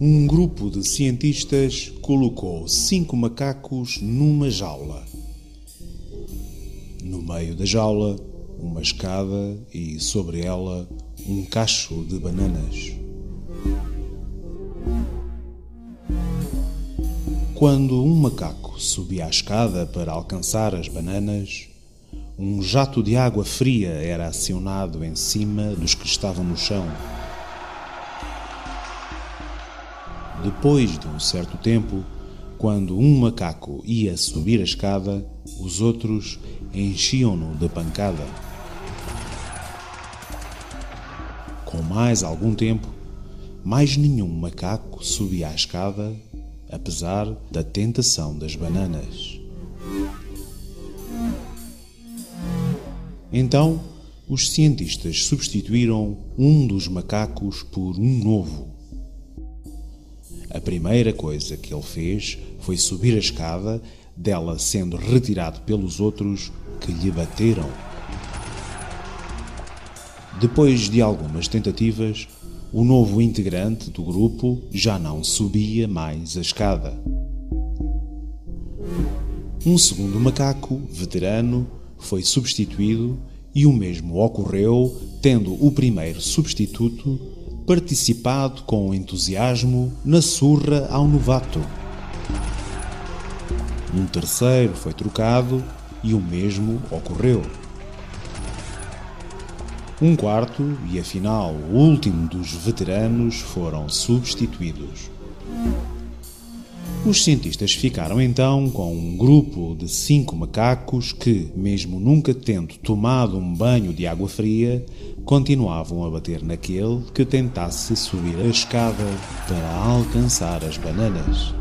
Um grupo de cientistas colocou 5 macacos numa jaula. No meio da jaula, uma escada e, sobre ela, um cacho de bananas. Quando um macaco subia a escada para alcançar as bananas, um jato de água fria era acionado em cima dos que estavam no chão. Depois de um certo tempo, quando um macaco ia subir a escada, os outros enchiam-no de pancada. Com mais algum tempo, mais nenhum macaco subia a escada, apesar da tentação das bananas. Então, os cientistas substituíram um dos macacos por um novo. A primeira coisa que ele fez foi subir a escada, dela sendo retirado pelos outros que lhe bateram. Depois de algumas tentativas, o novo integrante do grupo já não subia mais a escada. Um segundo macaco, veterano, foi substituído e o mesmo ocorreu tendo o primeiro substituto participado com entusiasmo na surra ao novato. Um terceiro foi trocado e o mesmo ocorreu. Um quarto e, afinal, o último dos veteranos foram substituídos. Os cientistas ficaram então com um grupo de 5 macacos que, mesmo nunca tendo tomado um banho de água fria, continuavam a bater naquele que tentasse subir a escada para alcançar as bananas.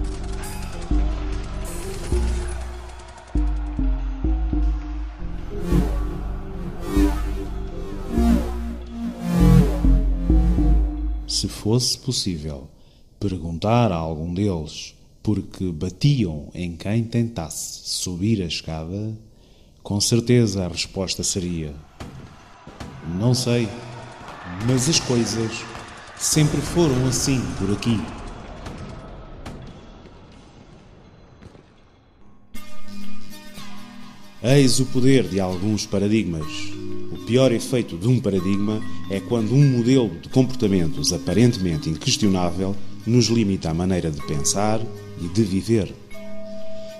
Se fosse possível perguntar a algum deles porque batiam em quem tentasse subir a escada, com certeza a resposta seria: não sei, mas as coisas sempre foram assim por aqui. Eis o poder de alguns paradigmas. O pior efeito de um paradigma é quando um modelo de comportamentos aparentemente inquestionável nos limita a maneira de pensar e de viver.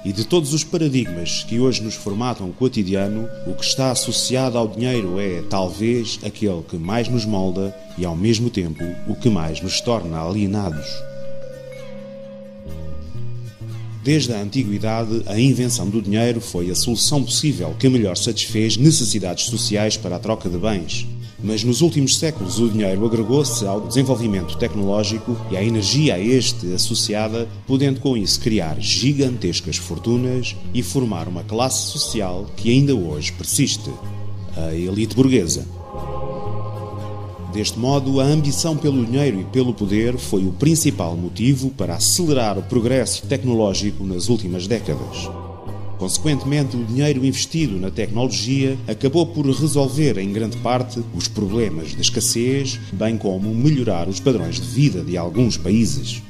E de todos os paradigmas que hoje nos formatam o cotidiano, o que está associado ao dinheiro é, talvez, aquele que mais nos molda e, ao mesmo tempo, o que mais nos torna alienados. Desde a antiguidade, a invenção do dinheiro foi a solução possível que melhor satisfez necessidades sociais para a troca de bens. Mas nos últimos séculos o dinheiro agregou-se ao desenvolvimento tecnológico e à energia a este associada, podendo com isso criar gigantescas fortunas e formar uma classe social que ainda hoje persiste: a elite burguesa. Deste modo, a ambição pelo dinheiro e pelo poder foi o principal motivo para acelerar o progresso tecnológico nas últimas décadas. Consequentemente, o dinheiro investido na tecnologia acabou por resolver, em grande parte, os problemas de escassez, bem como melhorar os padrões de vida de alguns países.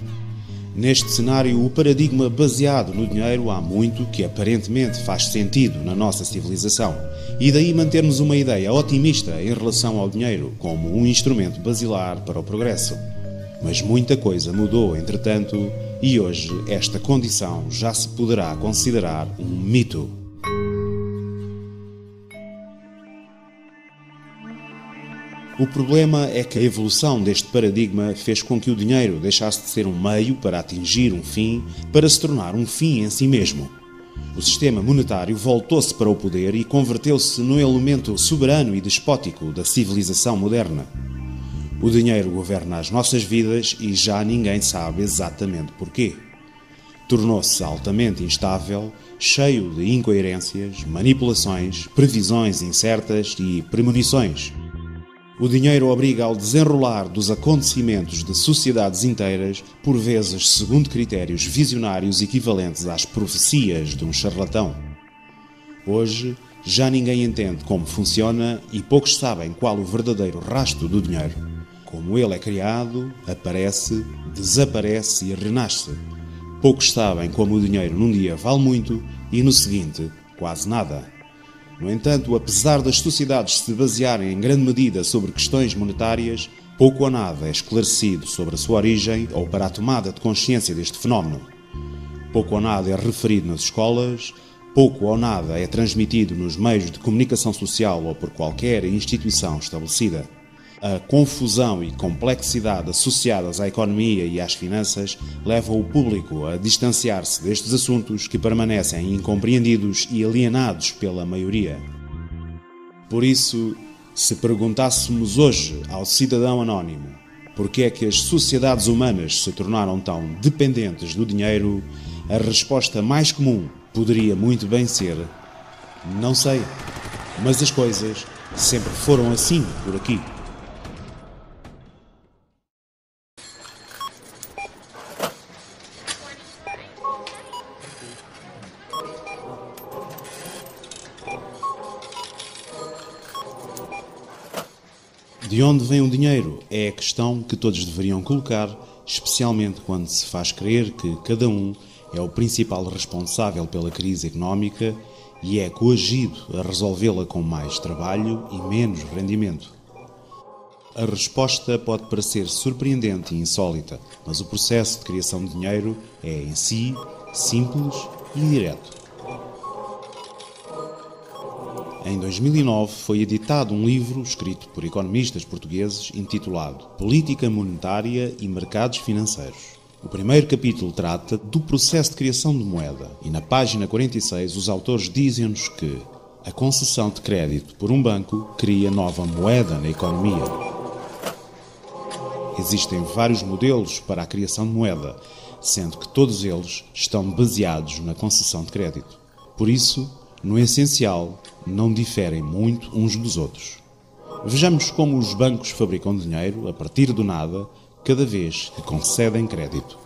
Neste cenário, o paradigma baseado no dinheiro há muito que aparentemente faz sentido na nossa civilização, e daí mantermos uma ideia otimista em relação ao dinheiro como um instrumento basilar para o progresso. Mas muita coisa mudou, entretanto, e hoje esta condição já se poderá considerar um mito. O problema é que a evolução deste paradigma fez com que o dinheiro deixasse de ser um meio para atingir um fim, para se tornar um fim em si mesmo. O sistema monetário voltou-se para o poder e converteu-se no elemento soberano e despótico da civilização moderna. O dinheiro governa as nossas vidas e já ninguém sabe exatamente porquê. Tornou-se altamente instável, cheio de incoerências, manipulações, previsões incertas e premonições. O dinheiro obriga ao desenrolar dos acontecimentos de sociedades inteiras, por vezes segundo critérios visionários equivalentes às profecias de um charlatão. Hoje, já ninguém entende como funciona e poucos sabem qual o verdadeiro rastro do dinheiro. Como ele é criado, aparece, desaparece e renasce. Poucos sabem como o dinheiro num dia vale muito e no seguinte, quase nada. No entanto, apesar das sociedades se basearem em grande medida sobre questões monetárias, pouco ou nada é esclarecido sobre a sua origem ou para a tomada de consciência deste fenómeno. Pouco ou nada é referido nas escolas, pouco ou nada é transmitido nos meios de comunicação social ou por qualquer instituição estabelecida. A confusão e complexidade associadas à economia e às finanças levam o público a distanciar-se destes assuntos que permanecem incompreendidos e alienados pela maioria. Por isso, se perguntássemos hoje ao cidadão anónimo por que é que as sociedades humanas se tornaram tão dependentes do dinheiro, a resposta mais comum poderia muito bem ser: não sei, mas as coisas sempre foram assim por aqui. De onde vem o dinheiro é a questão que todos deveriam colocar, especialmente quando se faz crer que cada um é o principal responsável pela crise económica e é coagido a resolvê-la com mais trabalho e menos rendimento. A resposta pode parecer surpreendente e insólita, mas o processo de criação de dinheiro é, em si, simples e direto. Em 2009 foi editado um livro escrito por economistas portugueses intitulado Política Monetária e Mercados Financeiros. O primeiro capítulo trata do processo de criação de moeda e na página 46 os autores dizem-nos que a concessão de crédito por um banco cria nova moeda na economia. Existem vários modelos para a criação de moeda, sendo que todos eles estão baseados na concessão de crédito. Por isso, no essencial, não diferem muito uns dos outros. Vejamos como os bancos fabricam dinheiro a partir do nada, cada vez que concedem crédito.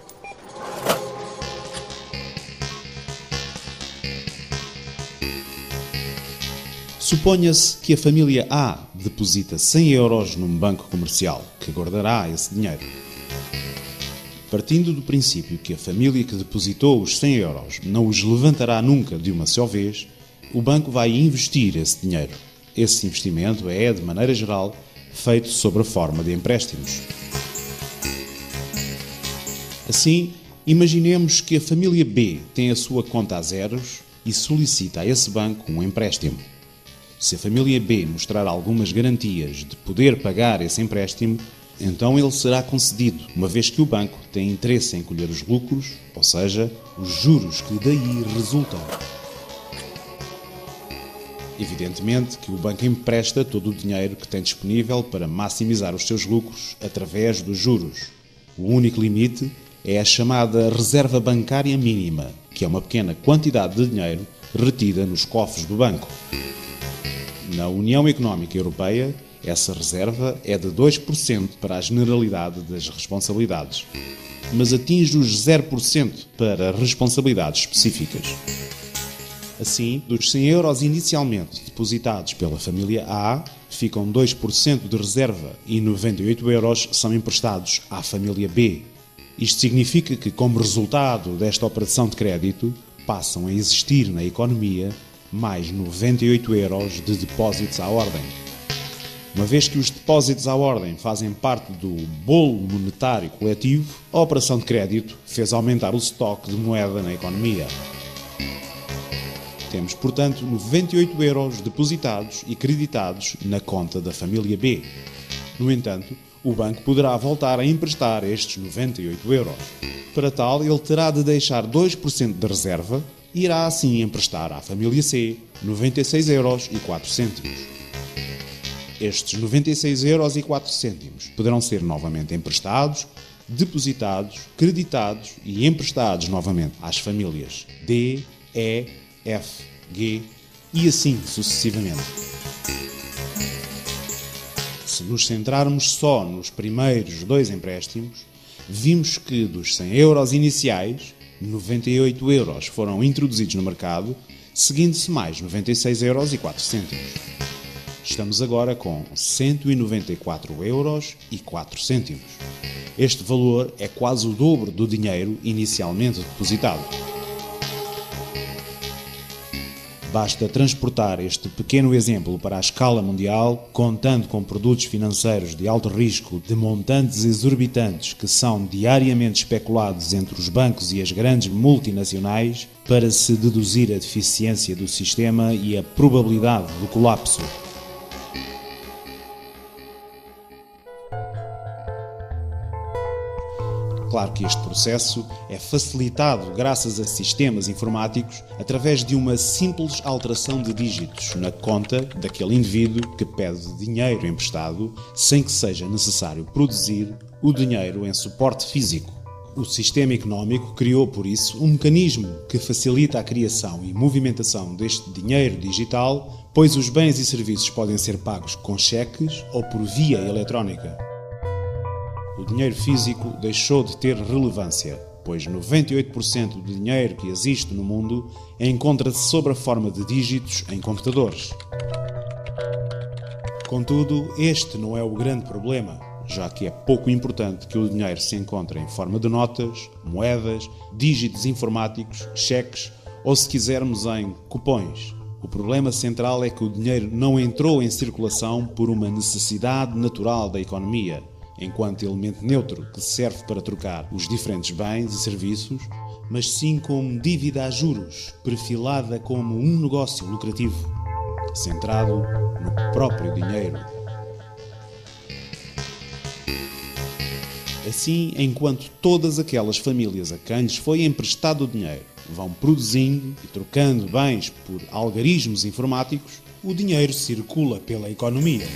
Suponha-se que a família A deposita 100 euros num banco comercial, que guardará esse dinheiro. Partindo do princípio que a família que depositou os 100 euros não os levantará nunca de uma só vez, o banco vai investir esse dinheiro. Esse investimento é, de maneira geral, feito sob a forma de empréstimos. Assim, imaginemos que a família B tem a sua conta a zeros e solicita a esse banco um empréstimo. Se a família B mostrar algumas garantias de poder pagar esse empréstimo, então ele será concedido, uma vez que o banco tem interesse em colher os lucros, ou seja, os juros que daí resultam. Evidentemente que o banco empresta todo o dinheiro que tem disponível para maximizar os seus lucros através dos juros. O único limite é a chamada reserva bancária mínima, que é uma pequena quantidade de dinheiro retida nos cofres do banco. Na União Económica Europeia, essa reserva é de 2% para a generalidade das responsabilidades, mas atinge os 0% para responsabilidades específicas. Assim, dos 100 euros inicialmente depositados pela família A, ficam 2% de reserva e 98 euros são emprestados à família B. Isto significa que, como resultado desta operação de crédito, passam a existir na economia mais 98 euros de depósitos à ordem. Uma vez que os depósitos à ordem fazem parte do bolo monetário coletivo, a operação de crédito fez aumentar o estoque de moeda na economia. Temos, portanto, 98 euros depositados e creditados na conta da família B. No entanto, o banco poderá voltar a emprestar estes 98 euros. Para tal, ele terá de deixar 2% de reserva e irá assim emprestar à família C 96 euros e 4 cêntimos. Estes 96 euros e 4 cêntimos poderão ser novamente emprestados, depositados, creditados e emprestados novamente às famílias D, E, F, G e assim sucessivamente. Se nos centrarmos só nos primeiros dois empréstimos, vimos que dos 100 euros iniciais, 98 euros foram introduzidos no mercado, seguindo-se mais 96 euros e 4 cêntimos. Estamos agora com 194,04 €. Este valor é quase o dobro do dinheiro inicialmente depositado. Basta transportar este pequeno exemplo para a escala mundial, contando com produtos financeiros de alto risco de montantes exorbitantes que são diariamente especulados entre os bancos e as grandes multinacionais, para se deduzir a deficiência do sistema e a probabilidade do colapso. Claro que este processo é facilitado graças a sistemas informáticos através de uma simples alteração de dígitos na conta daquele indivíduo que pede dinheiro emprestado, sem que seja necessário produzir o dinheiro em suporte físico. O sistema económico criou, por isso, um mecanismo que facilita a criação e movimentação deste dinheiro digital, pois os bens e serviços podem ser pagos com cheques ou por via eletrónica. O dinheiro físico deixou de ter relevância, pois 98% do dinheiro que existe no mundo encontra-se sob a forma de dígitos em computadores. Contudo, este não é o grande problema, já que é pouco importante que o dinheiro se encontre em forma de notas, moedas, dígitos informáticos, cheques ou, se quisermos, em cupões. O problema central é que o dinheiro não entrou em circulação por uma necessidade natural da economia, enquanto elemento neutro que serve para trocar os diferentes bens e serviços, mas sim como dívida a juros, perfilada como um negócio lucrativo, centrado no próprio dinheiro. Assim, enquanto todas aquelas famílias a quem lhes foi emprestado o dinheiro vão produzindo e trocando bens por algarismos informáticos, o dinheiro circula pela economia.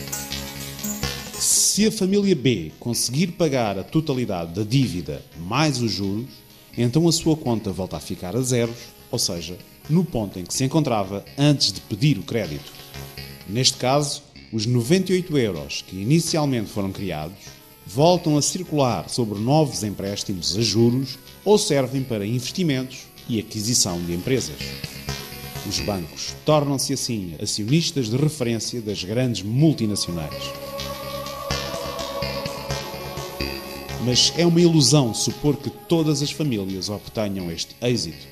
Se a família B conseguir pagar a totalidade da dívida mais os juros, então a sua conta volta a ficar a zeros, ou seja, no ponto em que se encontrava antes de pedir o crédito. Neste caso, os 98 € que inicialmente foram criados voltam a circular sobre novos empréstimos a juros ou servem para investimentos e aquisição de empresas. Os bancos tornam-se assim acionistas de referência das grandes multinacionais. Mas é uma ilusão supor que todas as famílias obtenham este êxito,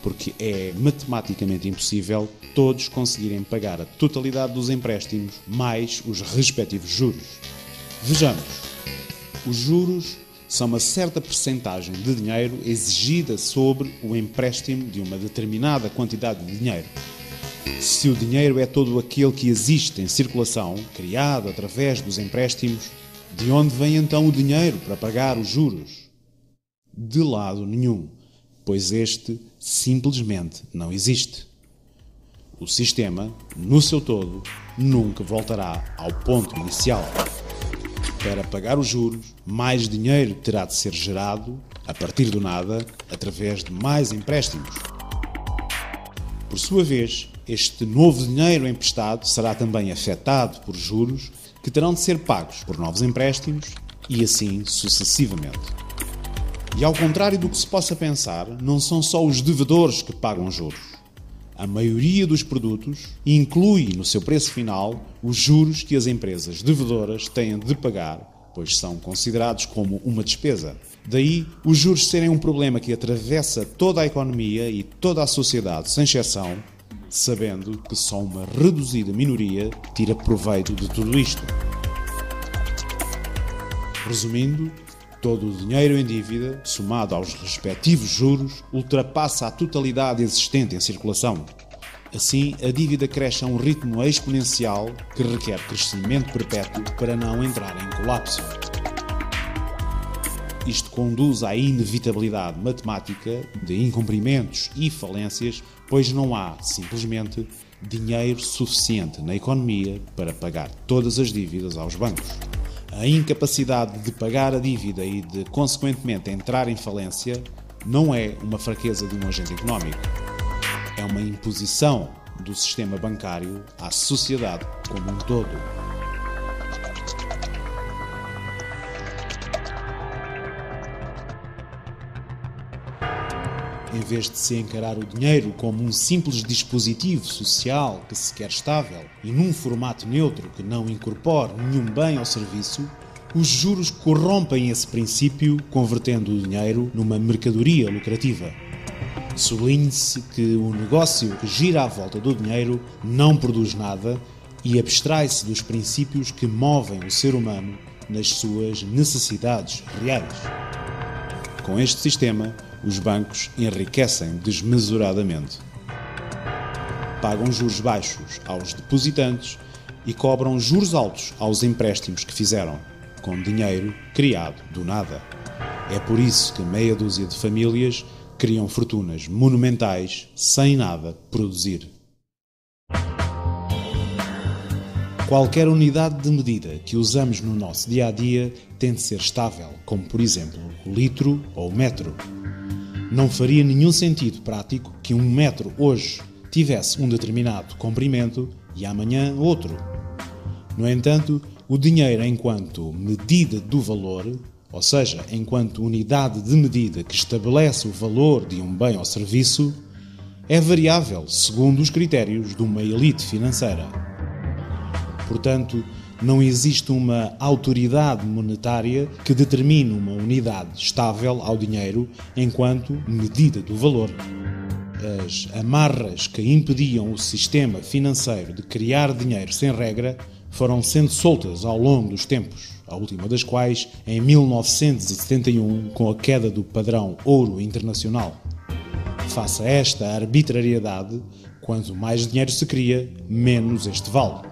porque é matematicamente impossível todos conseguirem pagar a totalidade dos empréstimos mais os respectivos juros. Vejamos, os juros são uma certa percentagem de dinheiro exigida sobre o empréstimo de uma determinada quantidade de dinheiro. Se o dinheiro é todo aquele que existe em circulação, criado através dos empréstimos, de onde vem então o dinheiro para pagar os juros? De lado nenhum, pois este simplesmente não existe. O sistema, no seu todo, nunca voltará ao ponto inicial. Para pagar os juros, mais dinheiro terá de ser gerado, a partir do nada, através de mais empréstimos. Por sua vez, este novo dinheiro emprestado será também afetado por juros que terão de ser pagos por novos empréstimos e assim sucessivamente. E ao contrário do que se possa pensar, não são só os devedores que pagam juros. A maioria dos produtos inclui no seu preço final os juros que as empresas devedoras têm de pagar, pois são considerados como uma despesa. Daí, os juros serem um problema que atravessa toda a economia e toda a sociedade, sem exceção, sabendo que só uma reduzida minoria tira proveito de tudo isto. Resumindo, todo o dinheiro em dívida, somado aos respectivos juros, ultrapassa a totalidade existente em circulação. Assim, a dívida cresce a um ritmo exponencial que requer crescimento perpétuo para não entrar em colapso. Isto conduz à inevitabilidade matemática de incumprimentos e falências, pois não há, simplesmente, dinheiro suficiente na economia para pagar todas as dívidas aos bancos. A incapacidade de pagar a dívida e de, consequentemente, entrar em falência não é uma fraqueza de um agente económico. É uma imposição do sistema bancário à sociedade como um todo. em vez de se encarar o dinheiro como um simples dispositivo social que se quer estável e num formato neutro que não incorpore nenhum bem ou serviço, os juros corrompem esse princípio, convertendo o dinheiro numa mercadoria lucrativa. Sublinhe-se que o negócio que gira à volta do dinheiro não produz nada e abstrai-se dos princípios que movem o ser humano nas suas necessidades reais. Com este sistema, os bancos enriquecem desmesuradamente. Pagam juros baixos aos depositantes e cobram juros altos aos empréstimos que fizeram, com dinheiro criado do nada. É por isso que meia dúzia de famílias criam fortunas monumentais sem nada produzir. Qualquer unidade de medida que usamos no nosso dia-a-dia tem de ser estável, como por exemplo o litro ou o metro. Não faria nenhum sentido prático que um metro hoje tivesse um determinado comprimento e amanhã outro. No entanto, o dinheiro enquanto medida do valor, ou seja, enquanto unidade de medida que estabelece o valor de um bem ou serviço, é variável segundo os critérios de uma elite financeira. Portanto, não existe uma autoridade monetária que determine uma unidade estável ao dinheiro enquanto medida do valor. As amarras que impediam o sistema financeiro de criar dinheiro sem regra foram sendo soltas ao longo dos tempos, a última das quais em 1971, com a queda do padrão ouro internacional. Face a esta arbitrariedade, quanto mais dinheiro se cria, menos este vale.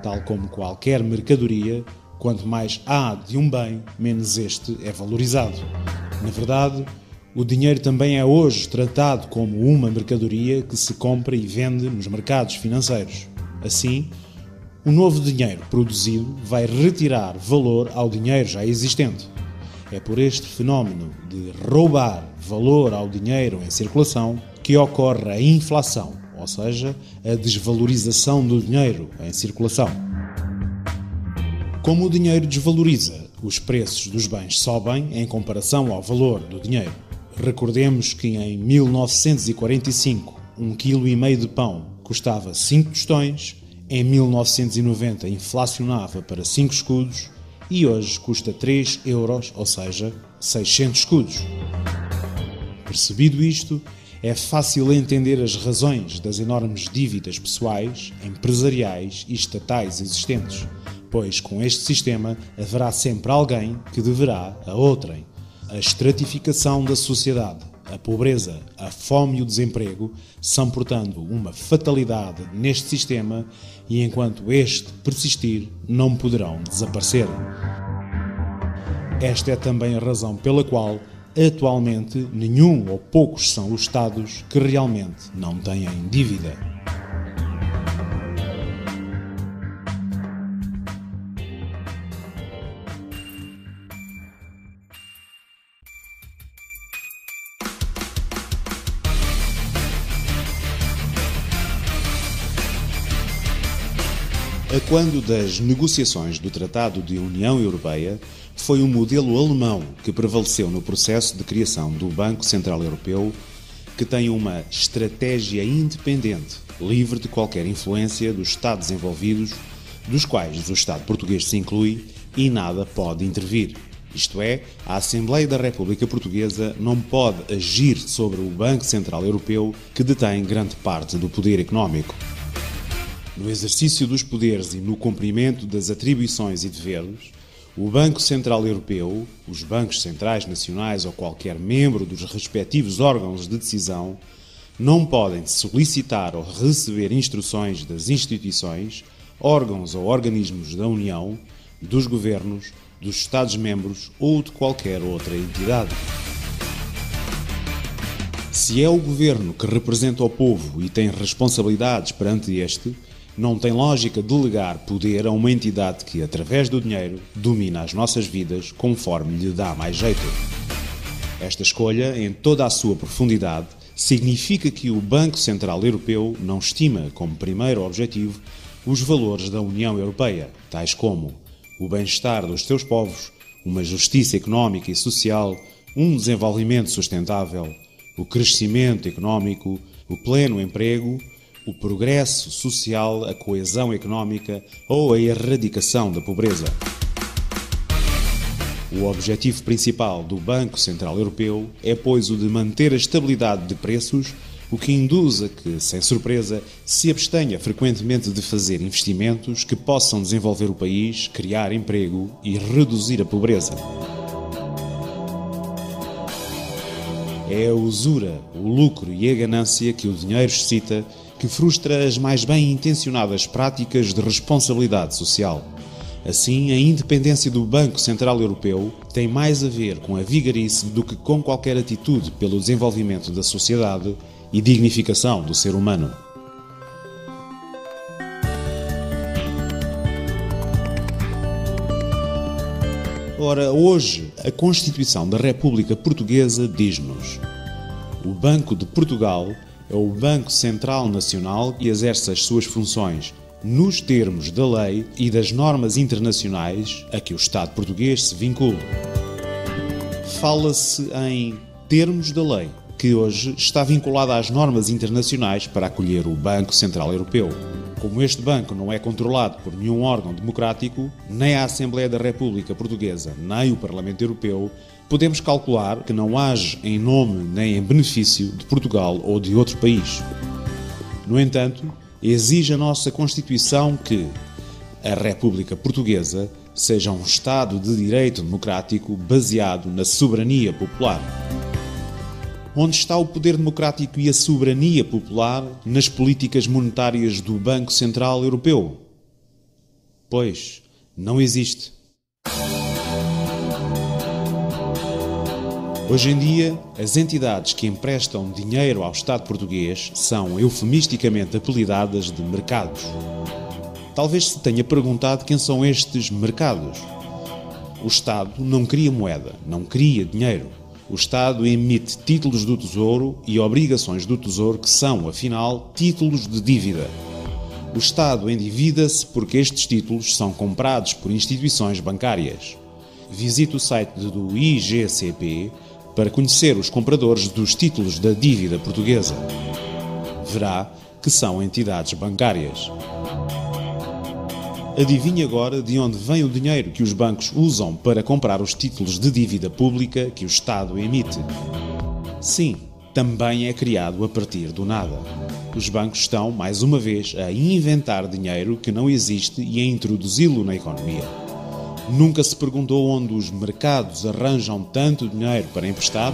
Tal como qualquer mercadoria, quanto mais há de um bem, menos este é valorizado. Na verdade, o dinheiro também é hoje tratado como uma mercadoria que se compra e vende nos mercados financeiros. Assim, o novo dinheiro produzido vai retirar valor ao dinheiro já existente. É por este fenómeno de roubar valor ao dinheiro em circulação que ocorre a inflação, ou seja, a desvalorização do dinheiro em circulação. Como o dinheiro desvaloriza, os preços dos bens sobem em comparação ao valor do dinheiro. Recordemos que em 1945, 1,5 kg de pão custava 5 tostões, em 1990 inflacionava para 5 escudos e hoje custa 3 euros, ou seja, 600 escudos. Percebido isto, é fácil entender as razões das enormes dívidas pessoais, empresariais e estatais existentes, pois com este sistema haverá sempre alguém que deverá a outrem. A estratificação da sociedade, a pobreza, a fome e o desemprego são, portanto, uma fatalidade neste sistema e, enquanto este persistir, não poderão desaparecer. Esta é também a razão pela qual, atualmente, nenhum ou poucos são os Estados que realmente não têm dívida. A quando das negociações do Tratado de União Europeia, foi o modelo alemão que prevaleceu no processo de criação do Banco Central Europeu, que tem uma estratégia independente, livre de qualquer influência dos Estados envolvidos, dos quais o Estado português se inclui, e nada pode intervir. Isto é, a Assembleia da República Portuguesa não pode agir sobre o Banco Central Europeu, que detém grande parte do poder económico. No exercício dos poderes e no cumprimento das atribuições e deveres, o Banco Central Europeu, os bancos centrais nacionais ou qualquer membro dos respectivos órgãos de decisão não podem solicitar ou receber instruções das instituições, órgãos ou organismos da União, dos governos, dos Estados-membros ou de qualquer outra entidade. Se é o governo que representa o povo e tem responsabilidades perante este, não tem lógica delegar poder a uma entidade que, através do dinheiro, domina as nossas vidas conforme lhe dá mais jeito. Esta escolha, em toda a sua profundidade, significa que o Banco Central Europeu não estima como primeiro objetivo os valores da União Europeia, tais como o bem-estar dos seus povos, uma justiça económica e social, um desenvolvimento sustentável, o crescimento económico, o pleno emprego, o progresso social, a coesão económica ou a erradicação da pobreza. O objetivo principal do Banco Central Europeu é, pois, o de manter a estabilidade de preços, o que induz a que, sem surpresa, se abstenha frequentemente de fazer investimentos que possam desenvolver o país, criar emprego e reduzir a pobreza. É a usura, o lucro e a ganância que o dinheiro excita que frustra as mais bem intencionadas práticas de responsabilidade social. Assim, a independência do Banco Central Europeu tem mais a ver com a vigarice do que com qualquer atitude pelo desenvolvimento da sociedade e dignificação do ser humano. Ora, hoje, a Constituição da República Portuguesa diz-nos: o Banco de Portugal é o Banco Central Nacional que exerce as suas funções nos termos da lei e das normas internacionais a que o Estado português se vincula. Fala-se em termos da lei, que hoje está vinculada às normas internacionais para acolher o Banco Central Europeu. Como este banco não é controlado por nenhum órgão democrático, nem a Assembleia da República Portuguesa, nem o Parlamento Europeu, podemos calcular que não age em nome nem em benefício de Portugal ou de outro país. No entanto, exige a nossa Constituição que a República Portuguesa seja um Estado de direito democrático baseado na soberania popular. Onde está o poder democrático e a soberania popular nas políticas monetárias do Banco Central Europeu? Pois, não existe. Hoje em dia, as entidades que emprestam dinheiro ao Estado português são eufemisticamente apelidadas de mercados. Talvez se tenha perguntado quem são estes mercados. O Estado não cria moeda, não cria dinheiro. O Estado emite títulos do Tesouro e obrigações do Tesouro que são, afinal, títulos de dívida. O Estado endivida-se porque estes títulos são comprados por instituições bancárias. Visite o site do IGCP para conhecer os compradores dos títulos da dívida portuguesa. Verá que são entidades bancárias. Adivinhe agora de onde vem o dinheiro que os bancos usam para comprar os títulos de dívida pública que o Estado emite. Sim, também é criado a partir do nada. Os bancos estão, mais uma vez, a inventar dinheiro que não existe e a introduzi-lo na economia. Nunca se perguntou onde os mercados arranjam tanto dinheiro para emprestar?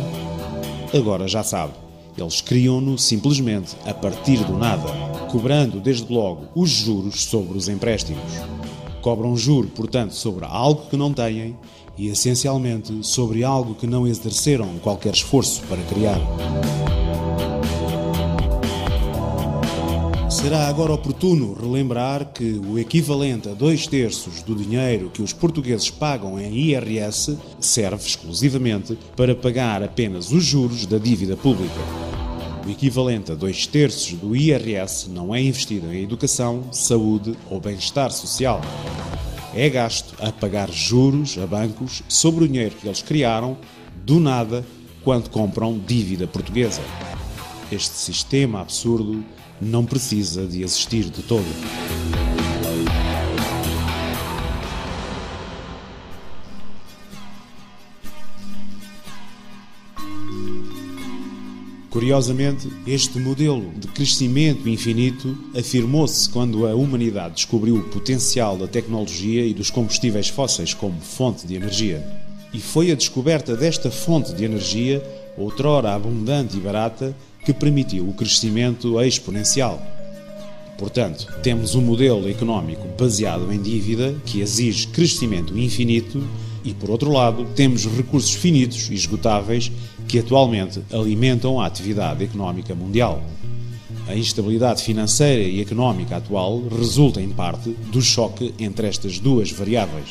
Agora já sabe. Eles criam-no simplesmente a partir do nada, cobrando desde logo os juros sobre os empréstimos. Cobram juro, portanto, sobre algo que não têm e, essencialmente, sobre algo que não exerceram qualquer esforço para criar. Será agora oportuno relembrar que o equivalente a 2/3 do dinheiro que os portugueses pagam em IRS serve exclusivamente para pagar apenas os juros da dívida pública. O equivalente a 2/3 do IRS não é investido em educação, saúde ou bem-estar social. É gasto a pagar juros a bancos sobre o dinheiro que eles criaram do nada quando compram dívida portuguesa. Este sistema absurdo não precisa de existir de todo. Curiosamente, este modelo de crescimento infinito afirmou-se quando a humanidade descobriu o potencial da tecnologia e dos combustíveis fósseis como fonte de energia. E foi a descoberta desta fonte de energia, outrora abundante e barata, que permitiu o crescimento exponencial. Portanto, temos um modelo económico baseado em dívida que exige crescimento infinito e, por outro lado, temos recursos finitos e esgotáveis que atualmente alimentam a atividade económica mundial. A instabilidade financeira e económica atual resulta, em parte, do choque entre estas duas variáveis.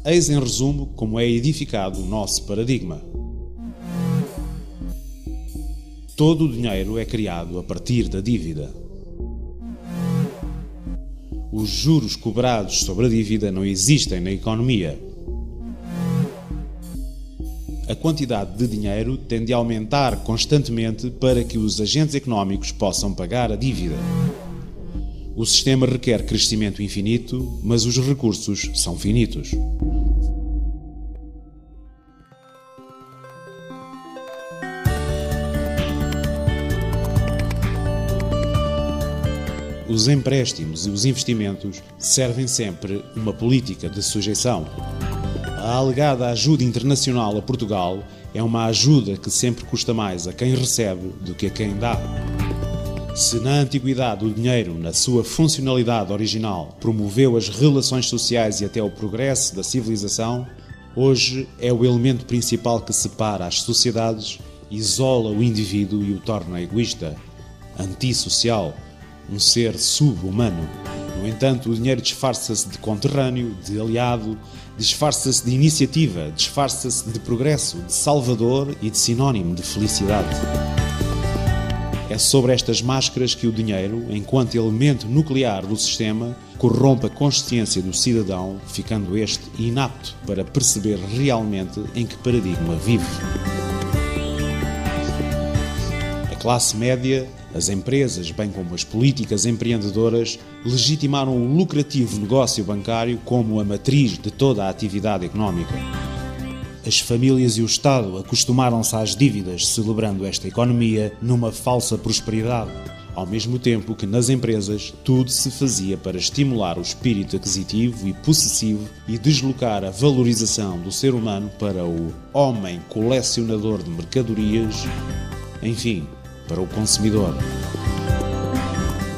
Eis em resumo como é edificado o nosso paradigma. Todo o dinheiro é criado a partir da dívida. Os juros cobrados sobre a dívida não existem na economia. A quantidade de dinheiro tende a aumentar constantemente para que os agentes económicos possam pagar a dívida. O sistema requer crescimento infinito, mas os recursos são finitos. Os empréstimos e os investimentos servem sempre uma política de sujeição. A alegada ajuda internacional a Portugal é uma ajuda que sempre custa mais a quem recebe do que a quem dá. Se na antiguidade o dinheiro, na sua funcionalidade original, promoveu as relações sociais e até o progresso da civilização, hoje é o elemento principal que separa as sociedades, isola o indivíduo e o torna egoísta, antissocial, um ser sub-humano. No entanto, o dinheiro disfarça-se de conterrâneo, de aliado, disfarça-se de iniciativa, disfarça-se de progresso, de salvador e de sinónimo de felicidade. É sobre estas máscaras que o dinheiro, enquanto elemento nuclear do sistema, corrompe a consciência do cidadão, ficando este inapto para perceber realmente em que paradigma vive. A classe média, as empresas, bem como as políticas empreendedoras, legitimaram o lucrativo negócio bancário como a matriz de toda a atividade económica. As famílias e o Estado acostumaram-se às dívidas, celebrando esta economia numa falsa prosperidade, ao mesmo tempo que nas empresas tudo se fazia para estimular o espírito aquisitivo e possessivo e deslocar a valorização do ser humano para o homem colecionador de mercadorias, enfim, para o consumidor.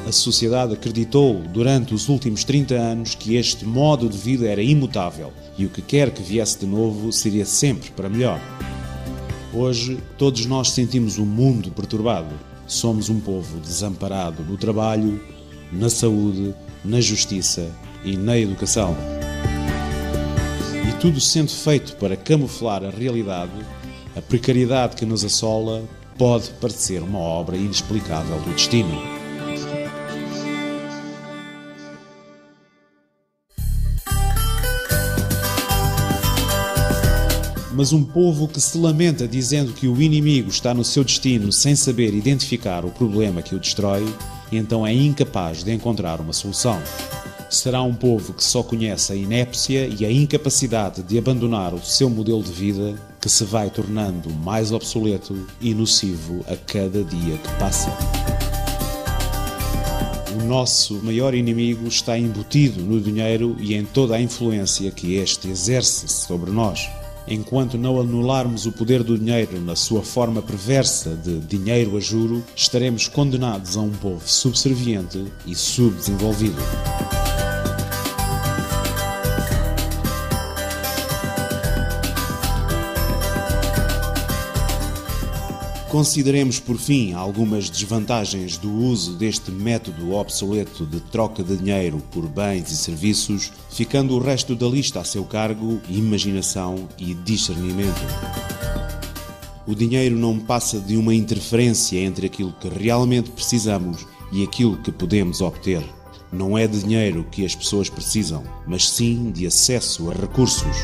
A sociedade acreditou durante os últimos 30 anos que este modo de vida era imutável e o que quer que viesse de novo seria sempre para melhor. Hoje, todos nós sentimos o mundo perturbado. Somos um povo desamparado no trabalho, na saúde, na justiça e na educação. E tudo sendo feito para camuflar a realidade, a precariedade que nos assola pode parecer uma obra inexplicável do destino. Mas um povo que se lamenta dizendo que o inimigo está no seu destino sem saber identificar o problema que o destrói, então é incapaz de encontrar uma solução. Será um povo que só conhece a inépcia e a incapacidade de abandonar o seu modelo de vida, que se vai tornando mais obsoleto e nocivo a cada dia que passa. O nosso maior inimigo está embutido no dinheiro e em toda a influência que este exerce sobre nós. Enquanto não anularmos o poder do dinheiro na sua forma perversa de dinheiro a juro, estaremos condenados a um povo subserviente e subdesenvolvido. Consideremos, por fim, algumas desvantagens do uso deste método obsoleto de troca de dinheiro por bens e serviços, ficando o resto da lista a seu cargo, imaginação e discernimento. O dinheiro não passa de uma interferência entre aquilo que realmente precisamos e aquilo que podemos obter. Não é de dinheiro que as pessoas precisam, mas sim de acesso a recursos.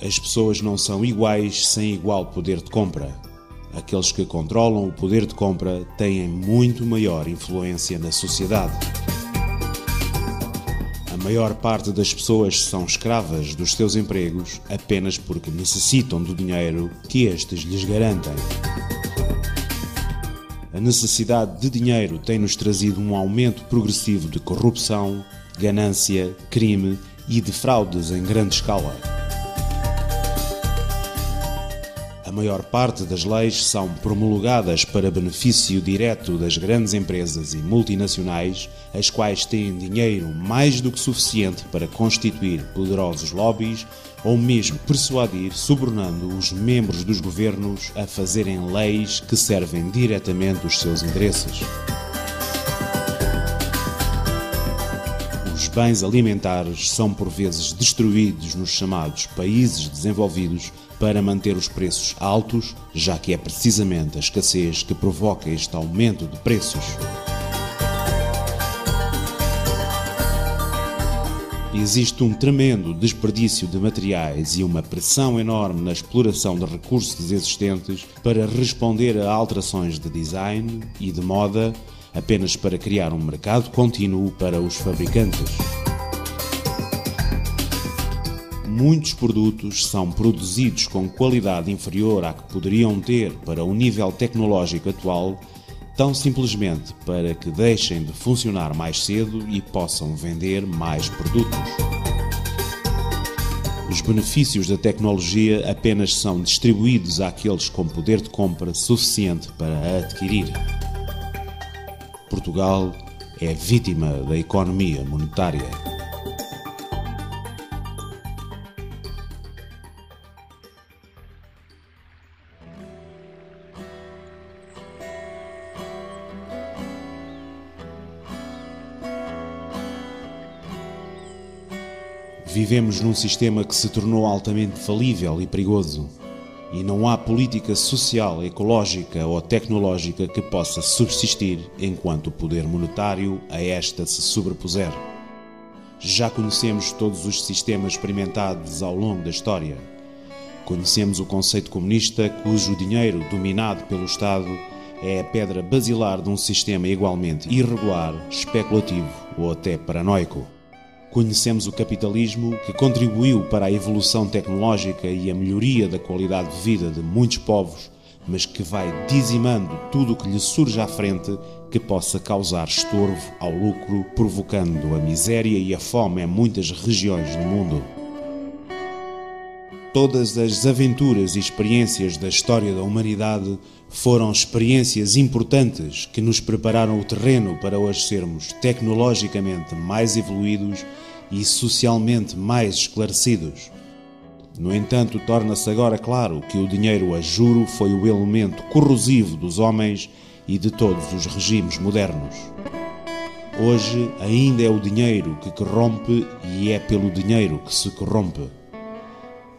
As pessoas não são iguais sem igual poder de compra. Aqueles que controlam o poder de compra têm muito maior influência na sociedade. A maior parte das pessoas são escravas dos seus empregos apenas porque necessitam do dinheiro que estes lhes garantem. A necessidade de dinheiro tem-nos trazido um aumento progressivo de corrupção, ganância, crime e de fraudes em grande escala. A maior parte das leis são promulgadas para benefício direto das grandes empresas e multinacionais, as quais têm dinheiro mais do que suficiente para constituir poderosos lobbies ou mesmo persuadir, subornando os membros dos governos a fazerem leis que servem diretamente os seus interesses. Os bens alimentares são por vezes destruídos nos chamados países desenvolvidos para manter os preços altos, já que é precisamente a escassez que provoca este aumento de preços. Existe um tremendo desperdício de materiais e uma pressão enorme na exploração de recursos existentes para responder a alterações de design e de moda, apenas para criar um mercado contínuo para os fabricantes. Muitos produtos são produzidos com qualidade inferior à que poderiam ter para o nível tecnológico atual, tão simplesmente para que deixem de funcionar mais cedo e possam vender mais produtos. Os benefícios da tecnologia apenas são distribuídos àqueles com poder de compra suficiente para a adquirir. Portugal é vítima da economia monetária. Vivemos num sistema que se tornou altamente falível e perigoso, e não há política social, ecológica ou tecnológica que possa subsistir enquanto o poder monetário a esta se sobrepuser. Já conhecemos todos os sistemas experimentados ao longo da história. Conhecemos o conceito comunista, cujo dinheiro, dominado pelo Estado, é a pedra basilar de um sistema igualmente irregular, especulativo ou até paranoico. Conhecemos o capitalismo, que contribuiu para a evolução tecnológica e a melhoria da qualidade de vida de muitos povos, mas que vai dizimando tudo o que lhe surge à frente que possa causar estorvo ao lucro, provocando a miséria e a fome em muitas regiões do mundo. Todas as aventuras e experiências da história da humanidade foram experiências importantes que nos prepararam o terreno para hoje sermos tecnologicamente mais evoluídos e socialmente mais esclarecidos. No entanto, torna-se agora claro que o dinheiro a juro foi o elemento corrosivo dos homens e de todos os regimes modernos. Hoje ainda é o dinheiro que corrompe e é pelo dinheiro que se corrompe.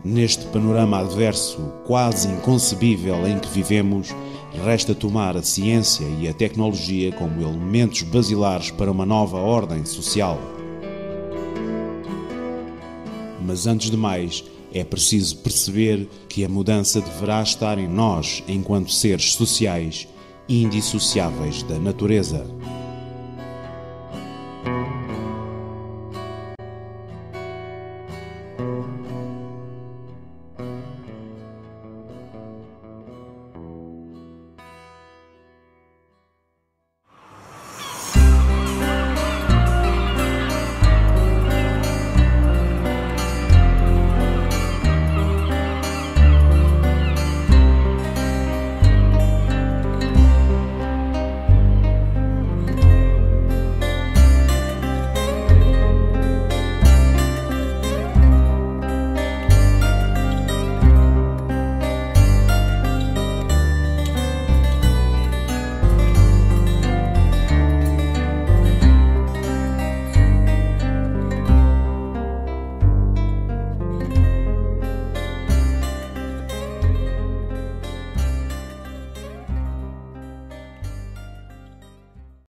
Neste panorama adverso, quase inconcebível em que vivemos, resta tomar a ciência e a tecnologia como elementos basilares para uma nova ordem social. Mas antes de mais, é preciso perceber que a mudança deverá estar em nós enquanto seres sociais indissociáveis da natureza.